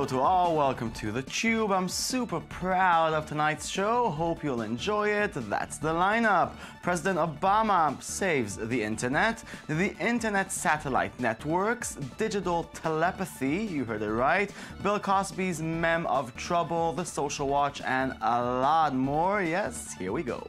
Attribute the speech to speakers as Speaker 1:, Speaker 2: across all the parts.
Speaker 1: Hello to all, welcome to theCUBE. I'm super proud of tonight's show. Hope you'll enjoy it. That's the lineup. President Obama saves the internet satellite networks, digital telepathy, you heard it right, Bill Cosby's meme of trouble, the Social Watch, and a lot more. Yes, here we go.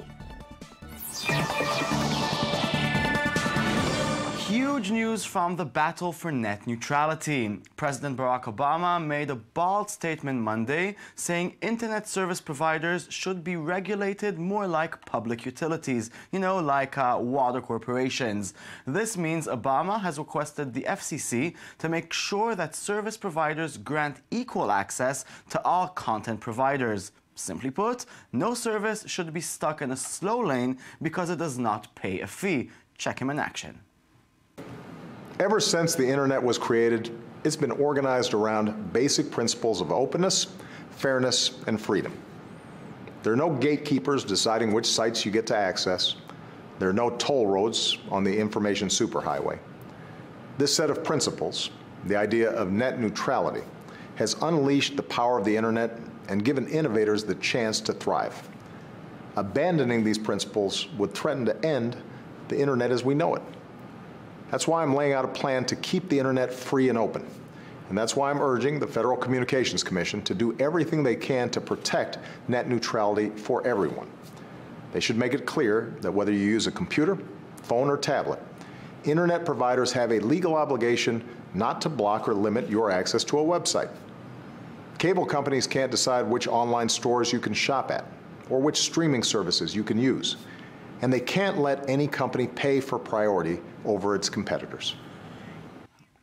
Speaker 1: Huge news from the battle for net neutrality. President Barack Obama made a bold statement Monday saying internet service providers should be regulated more like public utilities, like water corporations. This means Obama has requested the FCC to make sure that service providers grant equal access to all content providers. Simply put, no service should be stuck in a slow lane because it does not pay a fee. Check him in action.
Speaker 2: Ever since the internet was created, it's been organized around basic principles of openness, fairness, and freedom. There are no gatekeepers deciding which sites you get to access. There are no toll roads on the information superhighway. This set of principles, the idea of net neutrality, has unleashed the power of the internet and given innovators the chance to thrive. Abandoning these principles would threaten to end the internet as we know it. That's why I'm laying out a plan to keep the internet free and open. And that's why I'm urging the Federal Communications Commission to do everything they can to protect net neutrality for everyone. They should make it clear that whether you use a computer, phone, or tablet, internet providers have a legal obligation not to block or limit your access to a website. Cable companies can't decide which online stores you can shop at or which streaming services you can use. And they can't let any company pay for priority over its competitors.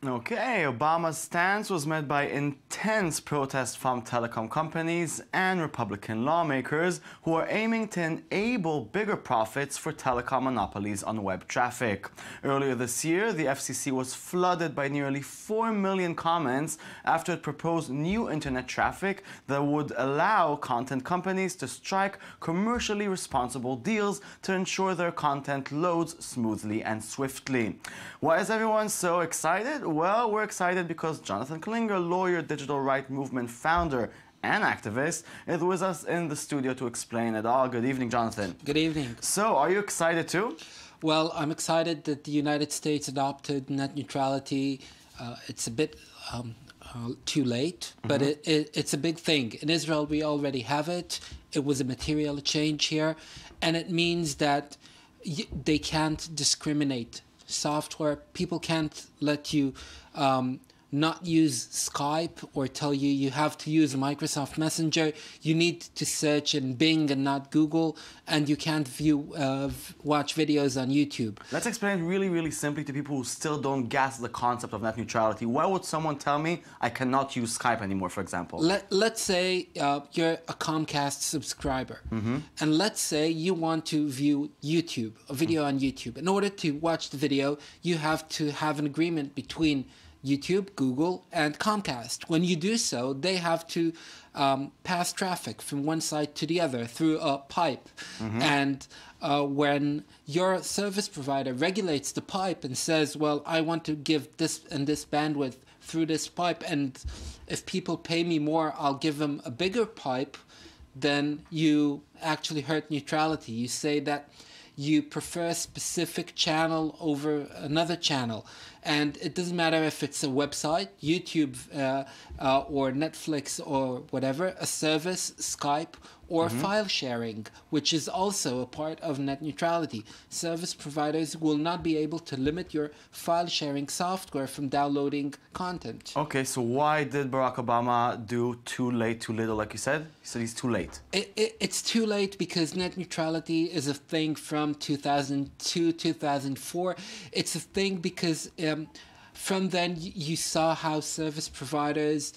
Speaker 1: Okay, Obama's stance was met by intense protest from telecom companies and Republican lawmakers who are aiming to enable bigger profits for telecom monopolies on web traffic. Earlier this year, the FCC was flooded by nearly 4 million comments after it proposed new internet traffic that would allow content companies to strike commercially responsible deals to ensure their content loads smoothly and swiftly. Why is everyone so excited? Well, we're excited because Jonathan Klinger, lawyer, digital right movement founder, and activist, is with us in the studio to explain it all. Good evening, Jonathan.
Speaker 3: Good evening.
Speaker 1: So, are you excited too?
Speaker 3: Well, I'm excited that the United States adopted net neutrality. It's a bit too late, but it's a big thing. In Israel, we already have it. It was a material change here, and it means that they can't discriminate. Software, people can't let you not use Skype or tell you you have to use Microsoft Messenger. You need to search in Bing and not Google, and you can't watch videos on YouTube.
Speaker 1: Let's explain it really, really simply to people who still don't grasp the concept of net neutrality. Why would someone tell me I cannot use Skype anymore, for example?
Speaker 3: Let's say you're a Comcast subscriber, and let's say you want to view YouTube, a video on YouTube. In order to watch the video, you have to have an agreement between YouTube, Google, and Comcast. When you do so, they have to pass traffic from one side to the other through a pipe. And when your service provider regulates the pipe and says, well, I want to give this and this bandwidth through this pipe, and if people pay me more, I'll give them a bigger pipe, then you actually hurt neutrality. You say that you prefer a specific channel over another channel. And it doesn't matter if it's a website, YouTube, or Netflix or whatever, a service, Skype, or file sharing, which is also a part of net neutrality. Service providers will not be able to limit your file sharing software from downloading content.
Speaker 1: Okay, so why did Barack Obama do too late, too little, like you said? He said he's too late.
Speaker 3: It's too late because net neutrality is a thing from 2002, 2004. It's a thing because from then you saw how service providers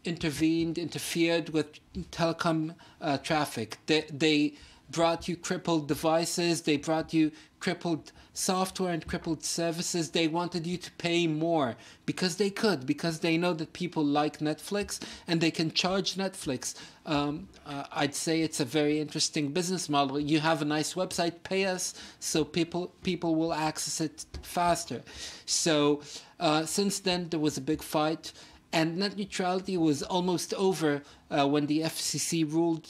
Speaker 3: interfered with telecom traffic. They brought you crippled devices, they brought you crippled software and crippled services. They wanted you to pay more because they could, because they know that people like Netflix and they can charge Netflix. I'd say it's a very interesting business model. You have a nice website, pay us, so people will access it faster. So since then there was a big fight, And net neutrality was almost over when the FCC ruled,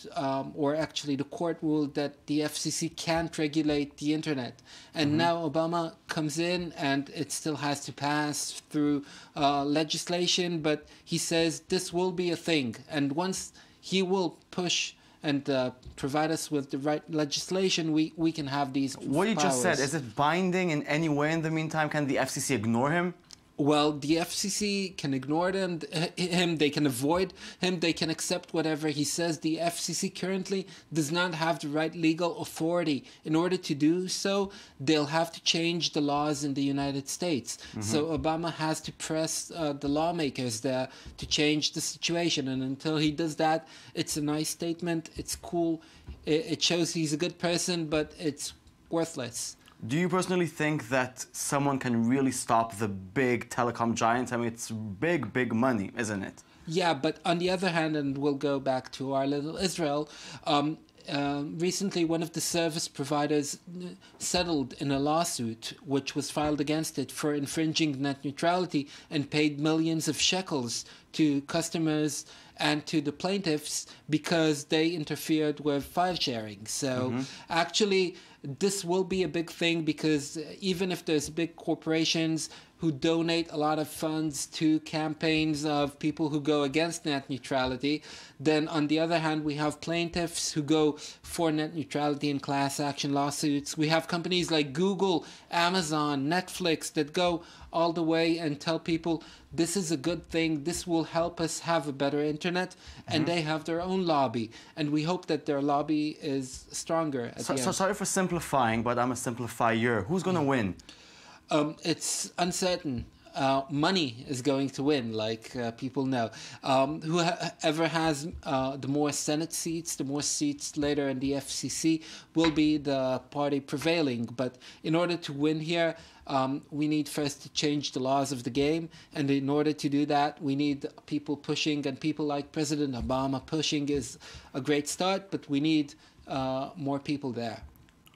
Speaker 3: or actually the court ruled, that the FCC can't regulate the internet. And now Obama comes in, and it still has to pass through legislation, but he says this will be a thing. And once he will push and provide us with the right legislation, we can have these
Speaker 1: What you just said, is it binding in any way in the meantime? Can the FCC ignore him?
Speaker 3: Well, the FCC can ignore him, they can avoid him, they can accept whatever he says. The FCC currently does not have the right legal authority. In order to do so, they'll have to change the laws in the United States. So Obama has to press the lawmakers there to change the situation. And until he does that, it's a nice statement, it's cool, it shows he's a good person, but it's worthless.
Speaker 1: Do you personally think that someone can really stop the big telecom giants? I mean, it's big, big money, isn't it?
Speaker 3: Yeah, but on the other hand, and we'll go back to our little Israel, recently one of the service providers settled in a lawsuit which was filed against it for infringing net neutrality and paid millions of shekels to customers and to the plaintiffs because they interfered with file sharing. So actually, this will be a big thing because even if there's big corporations who donate a lot of funds to campaigns of people who go against net neutrality, then on the other hand, we have plaintiffs who go for net neutrality in class action lawsuits. We have companies like Google, Amazon, Netflix that go all the way and tell people this is a good thing, this will help us have a better internet, and they have their own lobby. And we hope that their lobby is stronger at the end.
Speaker 1: So sorry for simplifying, but I'm a simplifier. Who's going to win?
Speaker 3: It's uncertain. Money is going to win, like people know. Whoever has the more Senate seats, the more seats later in the FCC, will be the party prevailing. But in order to win here, we need first to change the laws of the game. And in order to do that, we need people pushing, and people like President Obama pushing is a great start, but we need more people there.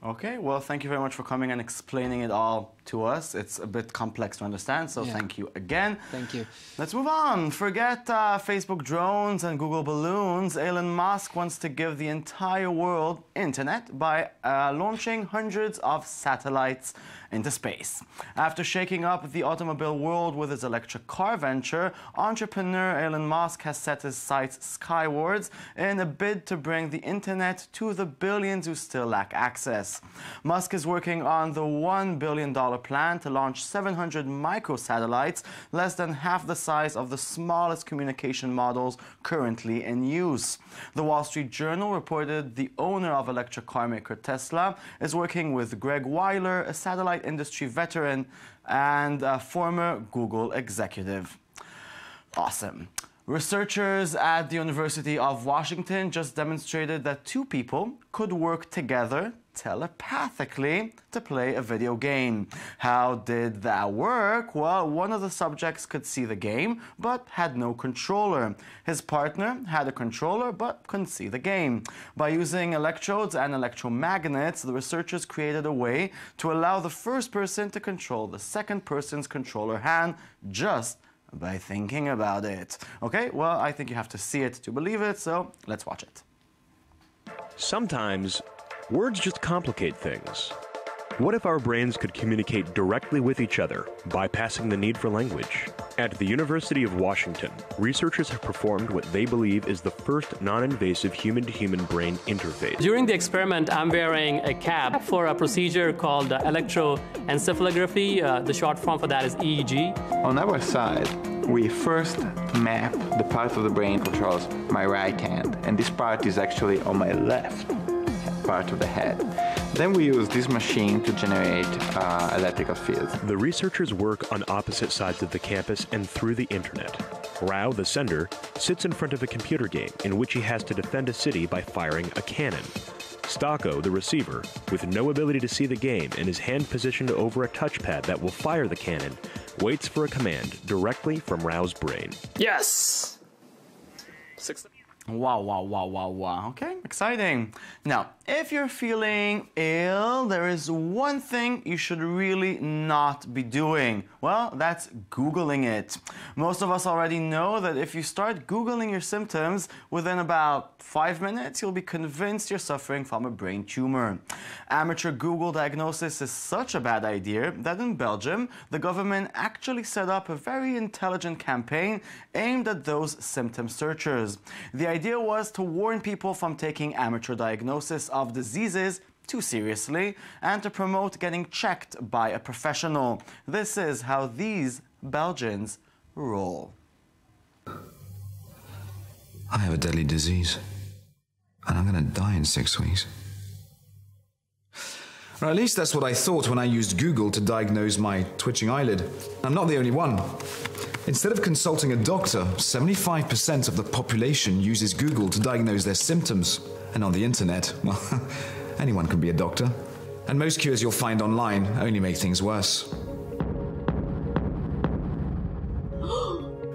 Speaker 1: Okay, well, thank you very much for coming and explaining it all to us. It's a bit complex to understand, so thank you again.
Speaker 3: Thank you.
Speaker 1: Let's move on. Forget Facebook drones and Google balloons. Elon Musk wants to give the entire world internet by launching hundreds of satellites into space. After shaking up the automobile world with his electric car venture, entrepreneur Elon Musk has set his sights skywards in a bid to bring the internet to the billions who still lack access. Musk is working on the $1 billion plan to launch 700 microsatellites, less than half the size of the smallest communication models currently in use. The Wall Street Journal reported the owner of electric car maker Tesla is working with Greg Weiler, a satellite industry veteran and a former Google executive. Awesome. Researchers at the University of Washington just demonstrated that two people could work together telepathically to play a video game. How did that work? Well, one of the subjects could see the game but had no controller. His partner had a controller but couldn't see the game. By using electrodes and electromagnets, the researchers created a way to allow the first person to control the second person's controller hand just by thinking about it. Okay, well, I think you have to see it to believe it, so let's watch it.
Speaker 4: Sometimes words just complicate things. What if our brains could communicate directly with each other, bypassing the need for language? At the University of Washington, researchers have performed what they believe is the first non-invasive human-to-human brain interface.
Speaker 5: During the experiment, I'm wearing a cap for a procedure called electroencephalography. The short form for that is EEG.
Speaker 6: On our side, we first map the part of the brain that controls my right hand, and this part is actually on my left part of the head. Then we use this machine to generate electrical fields.
Speaker 4: The researchers work on opposite sides of the campus and through the internet. Rao, the sender, sits in front of a computer game in which he has to defend a city by firing a cannon. Stocko, the receiver, with no ability to see the game and his hand positioned over a touchpad that will fire the cannon, waits for a command directly from Rao's brain.
Speaker 5: Yes!
Speaker 1: Wow, wow, wow, wow, wow. Okay, exciting. Now, if you're feeling ill, there is one thing you should really not be doing. Well, that's Googling it. Most of us already know that if you start Googling your symptoms, within about 5 minutes, you'll be convinced you're suffering from a brain tumor. Amateur Google diagnosis is such a bad idea that in Belgium, the government actually set up a very intelligent campaign aimed at those symptom searchers. The idea was to warn people from taking amateur diagnosis of diseases too seriously and to promote getting checked by a professional. This is how these Belgians roll.
Speaker 7: I have a deadly disease, and I'm going to die in 6 weeks. Or at least that's what I thought when I used Google to diagnose my twitching eyelid. I'm not the only one. Instead of consulting a doctor, 75% of the population uses Google to diagnose their symptoms. And on the internet, well, anyone can be a doctor. And most cures you'll find online only make things worse.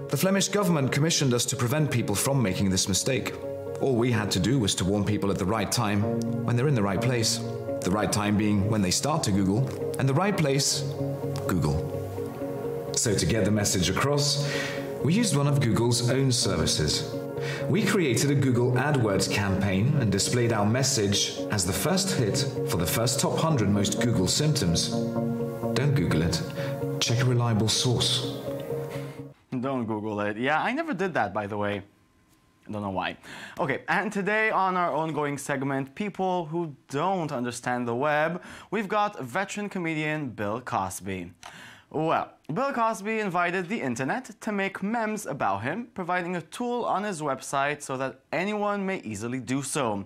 Speaker 7: The Flemish government commissioned us to prevent people from making this mistake. All we had to do was to warn people at the right time, when they're in the right place. The right time being when they start to Google, and the right place, Google. So to get the message across, we used one of Google's own services. We created a Google AdWords campaign and displayed our message as the first hit for the first top 100 most Google symptoms. Don't Google it. Check a reliable source.
Speaker 1: Don't Google it. Yeah, I never did that, by the way. I don't know why. Okay, and today on our ongoing segment, People Who Don't Understand the Web, we've got veteran comedian Bill Cosby. Well, Bill Cosby invited the internet to make memes about him, providing a tool on his website so that anyone may easily do so.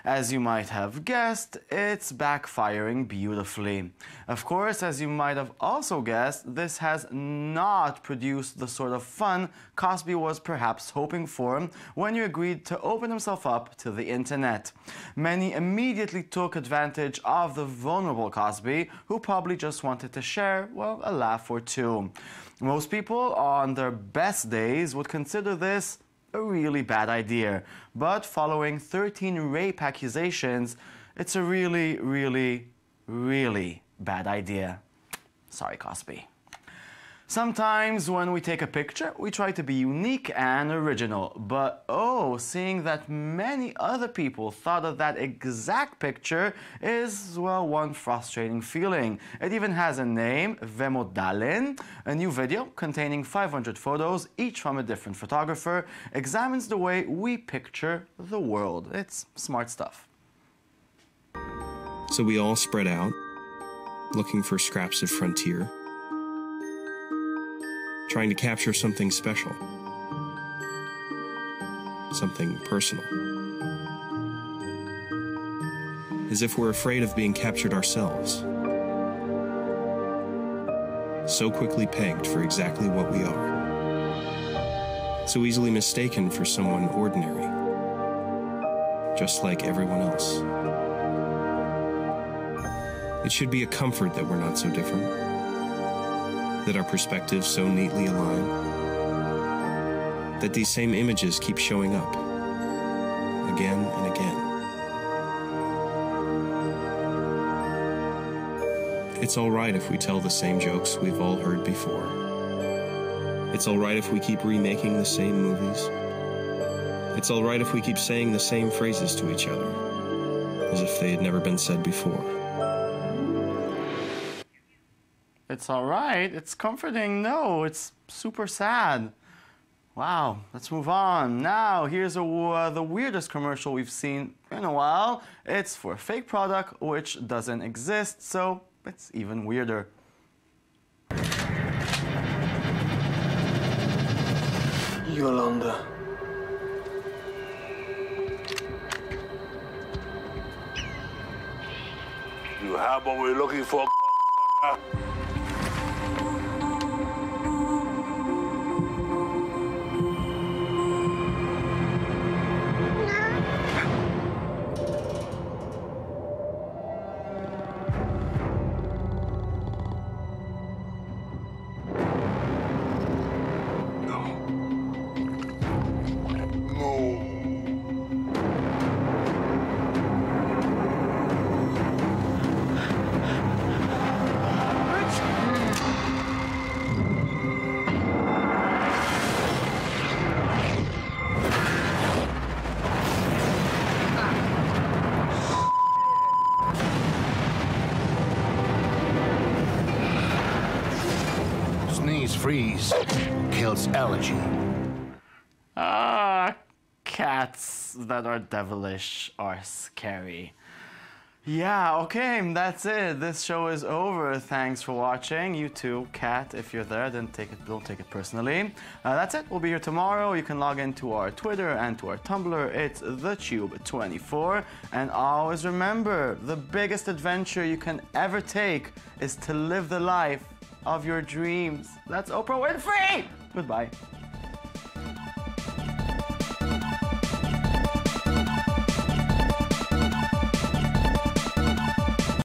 Speaker 1: As you might have guessed, it's backfiring beautifully. Of course, as you might have also guessed, this has not produced the sort of fun Cosby was perhaps hoping for when he agreed to open himself up to the internet. Many immediately took advantage of the vulnerable Cosby, who probably just wanted to share, well, a laugh or two. Most people on their best days would consider this a really bad idea, but following 13 rape accusations, it's a really, really, really bad idea. Sorry, Cosby. Sometimes when we take a picture, we try to be unique and original, but seeing that many other people thought of that exact picture is, well, one frustrating feeling. It even has a name, Vemodalen. A new video containing 500 photos, each from a different photographer, examines the way we picture the world. It's smart stuff.
Speaker 8: So we all spread out, looking for scraps of frontier, trying to capture something special, something personal. As if we're afraid of being captured ourselves. So quickly pegged for exactly what we are. So easily mistaken for someone ordinary, just like everyone else. It should be a comfort that we're not so different, that our perspectives so neatly align, that these same images keep showing up again and again. It's all right if we tell the same jokes we've all heard before. It's all right if we keep remaking the same movies. It's all right if we keep saying the same phrases to each other, as if they had never been said before.
Speaker 1: It's all right. It's comforting. No, it's super sad. Wow, let's move on. Now, here's the weirdest commercial we've seen in a while. It's for a fake product which doesn't exist, so it's even weirder.
Speaker 9: Yolanda.
Speaker 10: You have what we're looking for, freeze, freeze kills allergy.
Speaker 1: Cats that are devilish are scary. Yeah, okay, that's it. This show is over. Thanks for watching. You too, Cat, if you're there, don't take it personally. That's it. We'll be here tomorrow. You can log into our Twitter and to our Tumblr. It's TheTube24. And always remember, the biggest adventure you can ever take is to live the life of your dreams. That's Oprah Winfrey! Goodbye.